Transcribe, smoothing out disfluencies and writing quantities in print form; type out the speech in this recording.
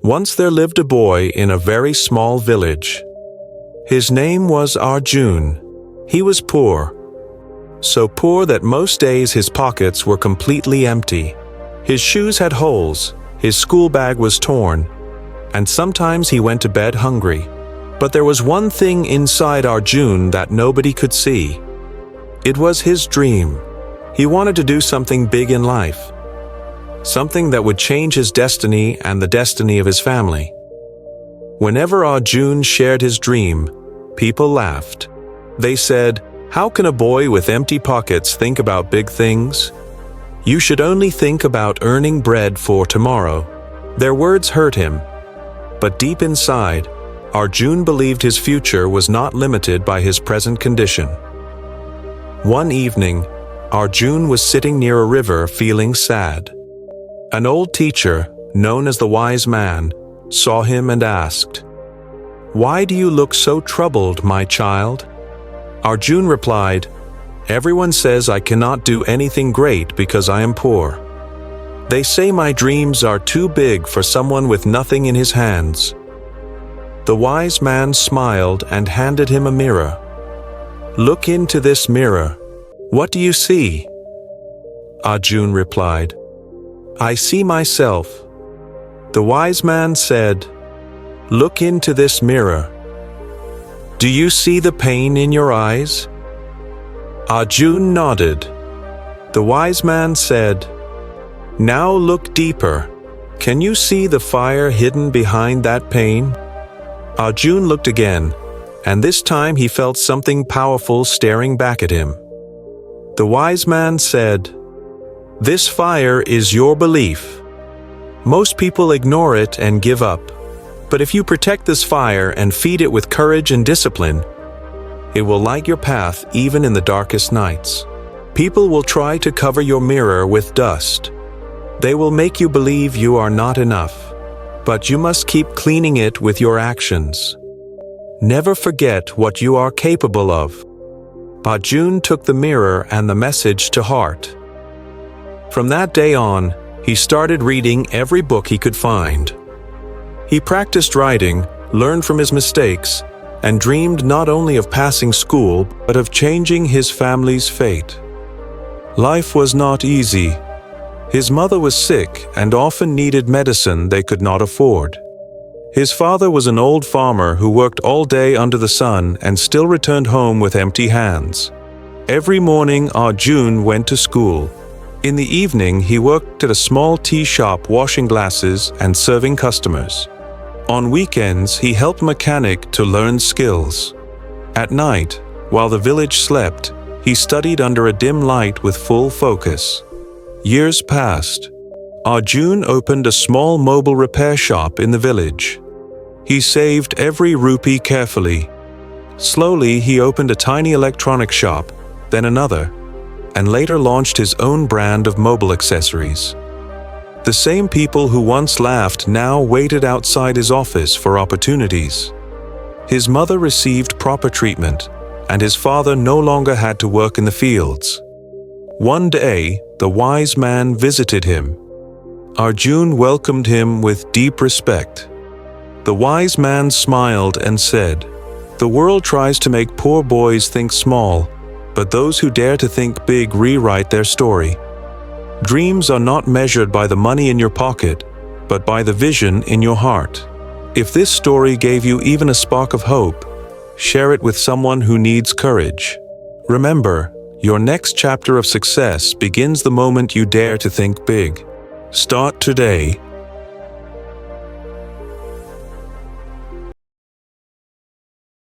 Once there lived a boy in a very small village. His name was Arjun. He was poor. So poor that most days his pockets were completely empty. His shoes had holes, his school bag was torn, and sometimes he went to bed hungry. But there was one thing inside Arjun that nobody could see. It was his dream. He wanted to do something big in life. Something that would change his destiny and the destiny of his family. Whenever Arjun shared his dream, people laughed. They said, "How can a boy with empty pockets think about big things? You should only think about earning bread for tomorrow." Their words hurt him. But deep inside, Arjun believed his future was not limited by his present condition. One evening, Arjun was sitting near a river feeling sad. An old teacher, known as the wise man, saw him and asked, "Why do you look so troubled, my child?" Arjun replied, "Everyone says I cannot do anything great because I am poor. They say my dreams are too big for someone with nothing in his hands." The wise man smiled and handed him a mirror. "Look into this mirror. What do you see?" Arjun replied, "I see myself." The wise man said, "Look into this mirror. Do you see the pain in your eyes?" Arjun nodded. The wise man said, "Now look deeper. Can you see the fire hidden behind that pain?" Arjun looked again, and this time he felt something powerful staring back at him. The wise man said, "This fire is your belief. Most people ignore it and give up. But if you protect this fire and feed it with courage and discipline, it will light your path even in the darkest nights. People will try to cover your mirror with dust. They will make you believe you are not enough, but you must keep cleaning it with your actions. Never forget what you are capable of." Arjun took the mirror and the message to heart. From that day on, he started reading every book he could find. He practiced writing, learned from his mistakes, and dreamed not only of passing school, but of changing his family's fate. Life was not easy. His mother was sick and often needed medicine they could not afford. His father was an old farmer who worked all day under the sun and still returned home with empty hands. Every morning, Arjun went to school. In the evening, he worked at a small tea shop washing glasses and serving customers. On weekends, he helped a mechanic to learn skills. At night, while the village slept, he studied under a dim light with full focus. Years passed. Arjun opened a small mobile repair shop in the village. He saved every rupee carefully. Slowly, he opened a tiny electronic shop, then another, and later launched his own brand of mobile accessories. The same people who once laughed now waited outside his office for opportunities. His mother received proper treatment, and his father no longer had to work in the fields. One day, the wise man visited him. Arjun welcomed him with deep respect. The wise man smiled and said, "The world tries to make poor boys think small, but those who dare to think big rewrite their story. Dreams are not measured by the money in your pocket, but by the vision in your heart. If this story gave you even a spark of hope, share it with someone who needs courage. Remember, your next chapter of success begins the moment you dare to think big. Start today."